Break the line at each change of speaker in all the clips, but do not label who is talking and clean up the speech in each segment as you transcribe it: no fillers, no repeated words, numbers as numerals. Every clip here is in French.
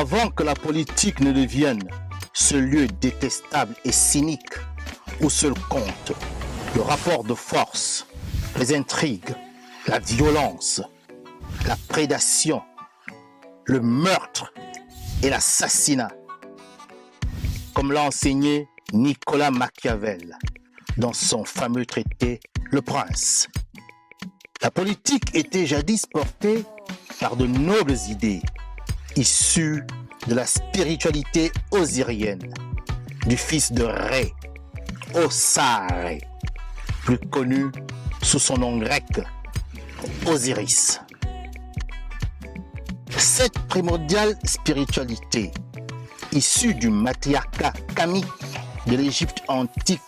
Avant que la politique ne devienne ce lieu détestable et cynique où seul compte le rapport de force, les intrigues, la violence, la prédation, le meurtre et l'assassinat, comme l'a enseigné Nicolas Machiavel dans son fameux traité Le Prince. La politique était jadis portée par de nobles idées issues de la spiritualité osirienne, du fils de Ré, Osare, plus connu sous son nom grec, Osiris. Cette primordiale spiritualité, issue du matriarcat kamique de l'Égypte antique,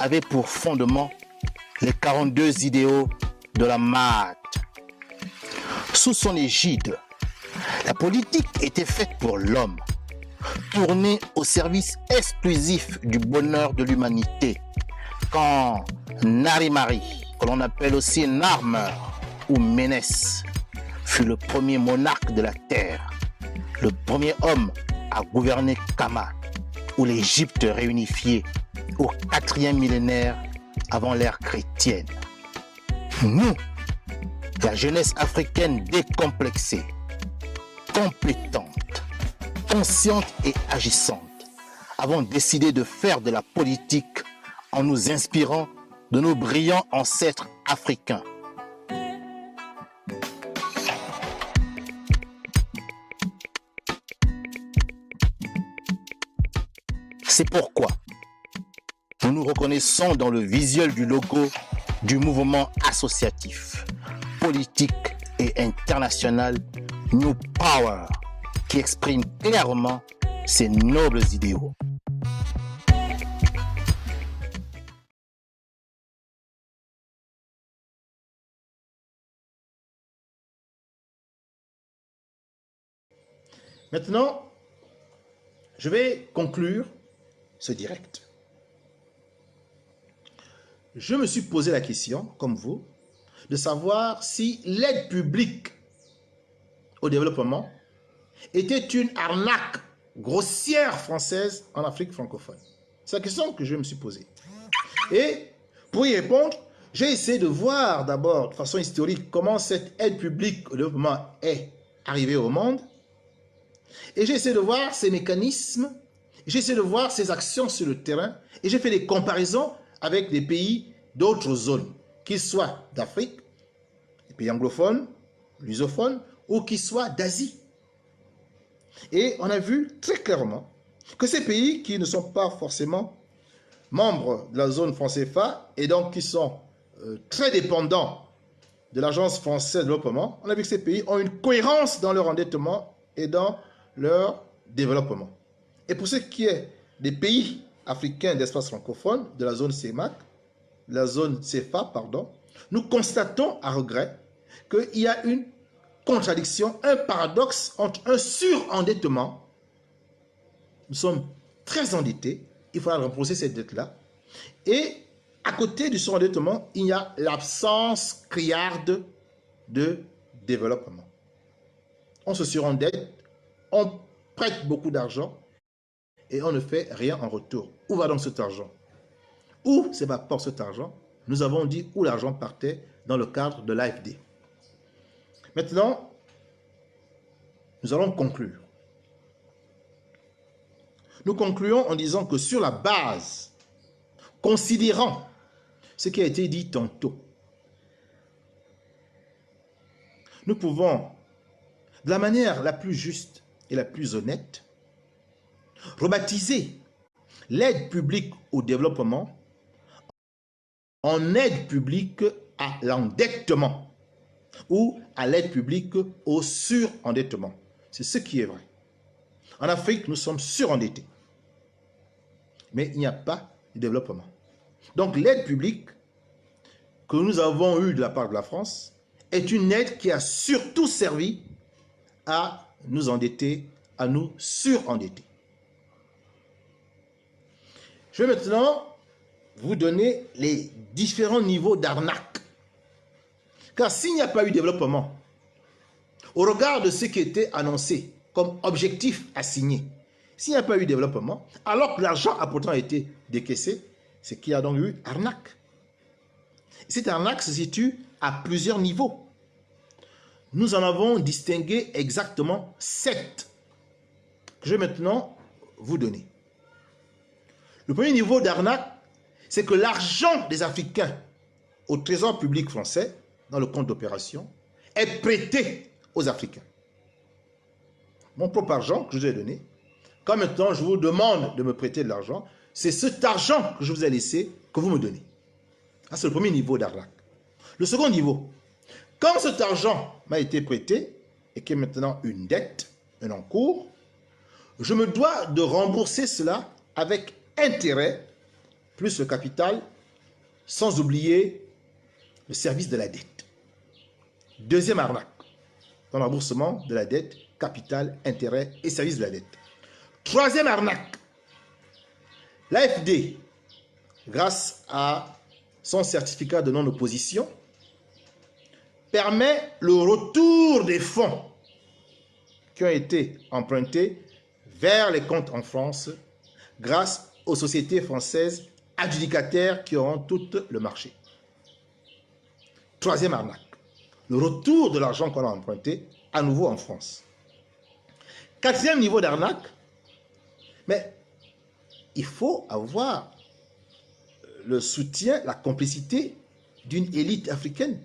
avait pour fondement les 42 idéaux de la Maat. Sous son égide, la politique était faite pour l'homme, tournée au service exclusif du bonheur de l'humanité, quand Narimari, que l'on appelle aussi Narmer ou Ménès, fut le premier monarque de la terre, le premier homme à gouverner Kama, ou l'Égypte réunifiée au 4e millénaire avant l'ère chrétienne. Nous, la jeunesse africaine décomplexée, compétente, consciente et agissante, avons décidé de faire de la politique en nous inspirant de nos brillants ancêtres africains. C'est pourquoi nous nous reconnaissons dans le visuel du logo du mouvement associatif, politique et international New Power, qui exprime clairement ces nobles idéaux. Maintenant, je vais conclure ce direct. Je me suis posé la question, comme vous, de savoir si l'aide publique au développement était une arnaque grossière française en Afrique francophone. C'est la question que je me suis posée. Et pour y répondre, j'ai essayé de voir d'abord de façon historique comment cette aide publique au développement est arrivée au monde. Et j'ai essayé de voir ces mécanismes, j'ai essayé de voir ces actions sur le terrain, et j'ai fait des comparaisons avec des pays d'autres zones, qu'ils soient d'Afrique, les pays anglophones, lusophones, ou qu'ils soient d'Asie. Et on a vu très clairement que ces pays qui ne sont pas forcément membres de la zone franc CFA, et donc qui sont très dépendants de l'Agence française de développement, on a vu que ces pays ont une cohérence dans leur endettement et dans leur développement. Et pour ce qui est des pays africains d'espace francophone, de la zone CEMAC, la zone CFA, pardon, nous constatons à regret qu'il y a une contradiction, un paradoxe entre un surendettement, nous sommes très endettés, il faudra rembourser cette dette-là, et à côté du surendettement, il y a l'absence criarde de développement. On se surendette, on prête beaucoup d'argent et on ne fait rien en retour. Où va donc cet argent? Où s'évapore cet argent? Nous avons dit où l'argent partait dans le cadre de l'AFD. Maintenant, nous allons conclure. Nous concluons en disant que sur la base, considérant ce qui a été dit tantôt, nous pouvons, de la manière la plus juste et la plus honnête, rebaptiser l'aide publique au développement en aide publique à l'endettement ou à l'aide publique au surendettement. C'est ce qui est vrai. En Afrique, nous sommes surendettés, mais il n'y a pas de développement. Donc l'aide publique que nous avons eue de la part de la France est une aide qui a surtout servi à nous endetter, à nous surendetter. Je vais maintenant vous donner les différents niveaux d'arnaque. Car s'il n'y a pas eu de développement, au regard de ce qui était annoncé comme objectif assigné. S'il n'y a pas eu développement, alors que l'argent a pourtant été décaissé, c'est qu'il y a donc eu arnaque. Cette arnaque se situe à plusieurs niveaux. Nous en avons distingué exactement 7 que je vais maintenant vous donner. Le premier niveau d'arnaque, c'est que l'argent des Africains au trésor public français, dans le compte d'opération, est prêté aux Africains. Mon propre argent que je vous ai donné, quand maintenant je vous demande de me prêter de l'argent, c'est cet argent que je vous ai laissé que vous me donnez. C'est le premier niveau d'arnaque. Le second niveau, quand cet argent m'a été prêté et qu'il y a maintenant une dette, un encours, je me dois de rembourser cela avec intérêt plus le capital, sans oublier le service de la dette. Deuxième arnaque, dans le remboursement de la dette, capital, intérêt et service de la dette. Troisième arnaque, l'AFD, grâce à son certificat de non-opposition, permet le retour des fonds qui ont été empruntés vers les comptes en France grâce aux sociétés françaises adjudicataires qui auront tout le marché. Troisième arnaque, le retour de l'argent qu'on a emprunté à nouveau en France. Quatrième niveau d'arnaque, mais il faut avoir le soutien, la complicité d'une élite africaine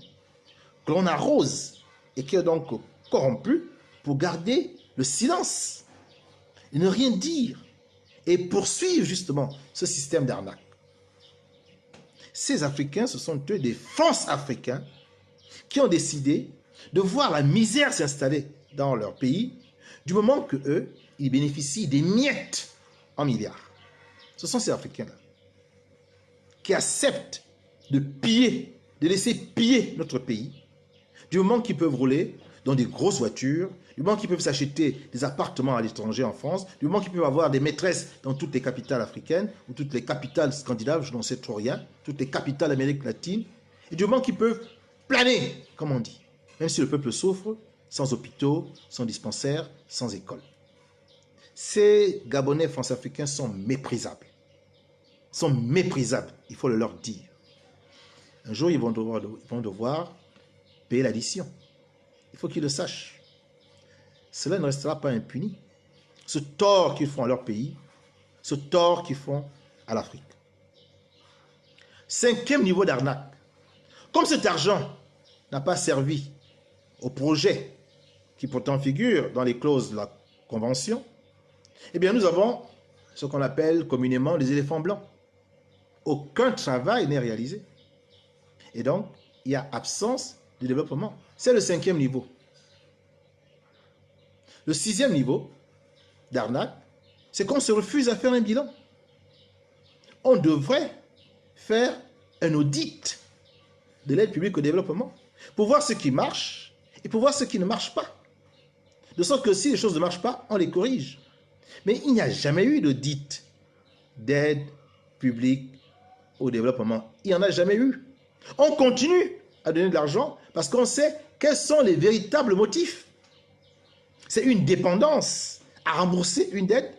que l'on arrose et qui est donc corrompue pour garder le silence et ne rien dire et poursuivre justement ce système d'arnaque. Ces Africains, ce sont eux des France-Africains qui ont décidé de voir la misère s'installer dans leur pays du moment que eux, ils bénéficient des miettes en milliards. Ce sont ces Africains-là qui acceptent de piller, de laisser piller notre pays du moment qu'ils peuvent rouler dans des grosses voitures, du moment qu'ils peuvent s'acheter des appartements à l'étranger en France, du moment qu'ils peuvent avoir des maîtresses dans toutes les capitales africaines ou toutes les capitales scandinaves, je n'en sais trop rien, toutes les capitales d'Amérique latine, et du moment qu'ils peuvent planer, comme on dit, même si le peuple souffre, sans hôpitaux, sans dispensaires, sans écoles. Ces Gabonais France-Africains sont méprisables. Sont méprisables, il faut le leur dire. Un jour, ils vont devoir payer l'addition. Il faut qu'ils le sachent. Cela ne restera pas impuni. Ce tort qu'ils font à leur pays, ce tort qu'ils font à l'Afrique. Cinquième niveau d'arnaque. Comme cet argent n'a pas servi au projet qui pourtant figure dans les clauses de la Convention, eh bien nous avons ce qu'on appelle communément les éléphants blancs. Aucun travail n'est réalisé. Et donc, il y a absence de développement. C'est le cinquième niveau. Le sixième niveau d'arnaque, c'est qu'on se refuse à faire un bilan. On devrait faire un audit de l'aide publique au développement pour voir ce qui marche et pour voir ce qui ne marche pas. De sorte que si les choses ne marchent pas, on les corrige. Mais il n'y a jamais eu d'audit d'aide publique au développement. Il n'y en a jamais eu. On continue à donner de l'argent parce qu'on sait quels sont les véritables motifs. C'est une dépendance à rembourser une dette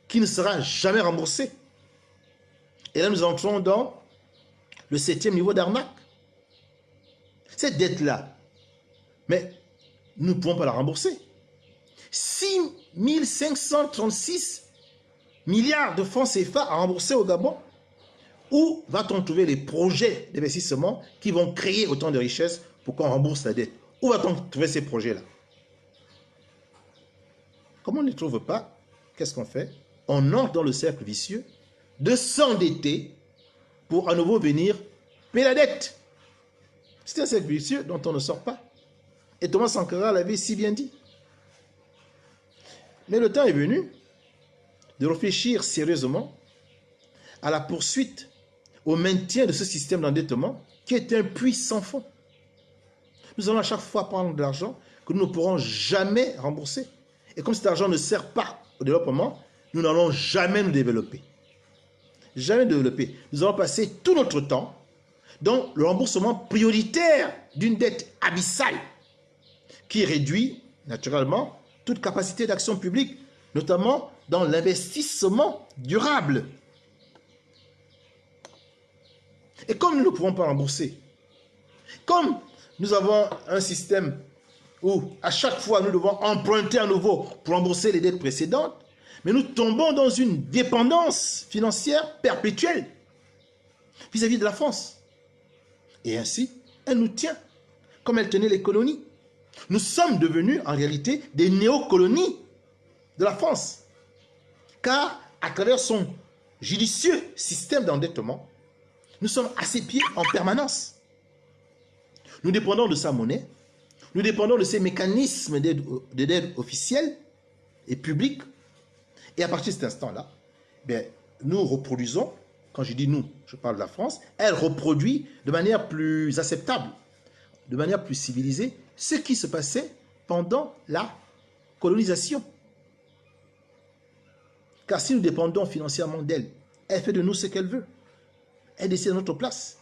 qui ne sera jamais remboursée. Et là, nous entrons dans le septième niveau d'arnaque. Cette dette-là, mais nous ne pouvons pas la rembourser. 6 536 milliards de francs CFA à rembourser au Gabon. Où va-t-on trouver les projets d'investissement qui vont créer autant de richesses pour qu'on rembourse la dette? Où va-t-on trouver ces projets-là? Comme on ne les trouve pas, qu'est-ce qu'on fait? On entre dans le cercle vicieux de s'endetter pour à nouveau venir payer la dette. C'est un cercle vicieux dont on ne sort pas. Et Thomas Sankara l'avait si bien dit. Mais le temps est venu de réfléchir sérieusement à la poursuite, au maintien de ce système d'endettement qui est un puits sans fond. Nous allons à chaque fois prendre de l'argent que nous ne pourrons jamais rembourser. Et comme cet argent ne sert pas au développement, nous n'allons jamais nous développer. Jamais développer. Nous allons passer tout notre temps dans le remboursement prioritaire d'une dette abyssale qui réduit naturellement toute capacité d'action publique, notamment dans l'investissement durable. Et comme nous ne pouvons pas rembourser, comme nous avons un système où à chaque fois nous devons emprunter à nouveau pour rembourser les dettes précédentes, mais nous tombons dans une dépendance financière perpétuelle vis-à-vis de la France. Et ainsi, elle nous tient, comme elle tenait les colonies. Nous sommes devenus en réalité des néocolonies de la France. Car à travers son judicieux système d'endettement, nous sommes à ses pieds en permanence. Nous dépendons de sa monnaie, nous dépendons de ses mécanismes d'aide officiels et publics. Et à partir de cet instant-là, nous reproduisons, quand je dis nous, je parle de la France, elle reproduit de manière plus acceptable, de manière plus civilisée, ce qui se passait pendant la colonisation. Car si nous dépendons financièrement d'elle, elle fait de nous ce qu'elle veut. Elle décide à notre place.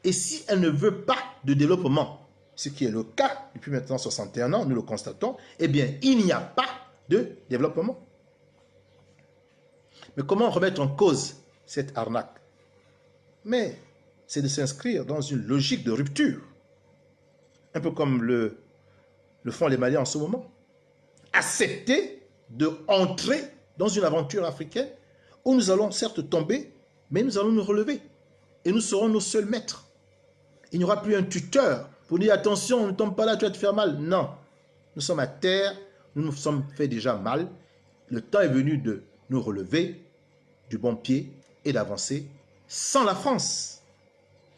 Et si elle ne veut pas de développement, ce qui est le cas depuis maintenant 61 ans, nous le constatons, eh bien, il n'y a pas de développement. Mais comment remettre en cause cette arnaque? Mais c'est de s'inscrire dans une logique de rupture. Un peu comme le font les Maliens en ce moment. Accepter d'entrer dans une aventure africaine où nous allons certes tomber, mais nous allons nous relever. Et nous serons nos seuls maîtres. Il n'y aura plus un tuteur pour dire attention, ne tombe pas là, tu vas te faire mal. Non, nous sommes à terre, nous nous sommes fait déjà mal. Le temps est venu de nous relever du bon pied et d'avancer sans la France.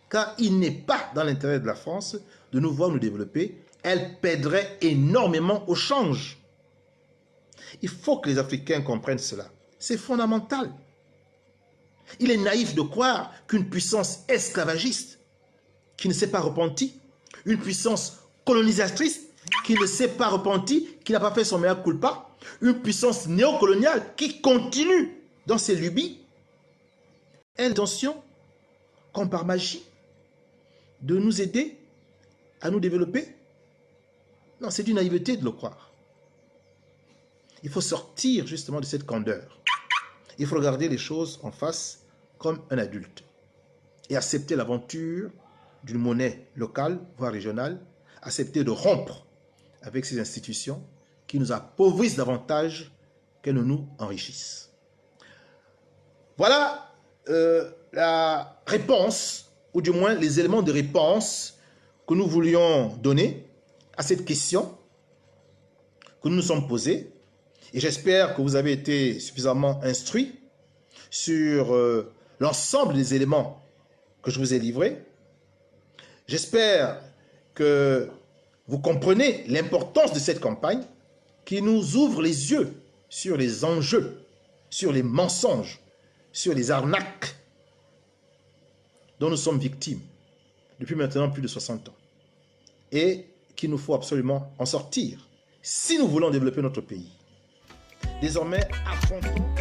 Car il n'est pas dans l'intérêt de la France de nous voir nous développer. Elle pèderait énormément au change. Il faut que les Africains comprennent cela. C'est fondamental. Il est naïf de croire qu'une puissance esclavagiste qui ne s'est pas repentie, une puissance colonisatrice qui ne s'est pas repentie, qui n'a pas fait son mea culpa, une puissance néocoloniale qui continue dans ses lubies, a l'intention, comme par magie, de nous aider à nous développer. Non, c'est une naïveté de le croire. Il faut sortir justement de cette candeur. Il faut regarder les choses en face comme un adulte et accepter l'aventure d'une monnaie locale, voire régionale, accepter de rompre avec ces institutions qui nous appauvrissent davantage qu'elles ne nous enrichissent. Voilà la réponse, ou du moins les éléments de réponse que nous voulions donner à cette question que nous nous sommes posée. Et j'espère que vous avez été suffisamment instruits sur l'ensemble des éléments que je vous ai livrés. J'espère que vous comprenez l'importance de cette campagne qui nous ouvre les yeux sur les enjeux, sur les mensonges, sur les arnaques dont nous sommes victimes depuis maintenant plus de 60 ans et qu'il nous faut absolument en sortir si nous voulons développer notre pays. Désormais, affrontons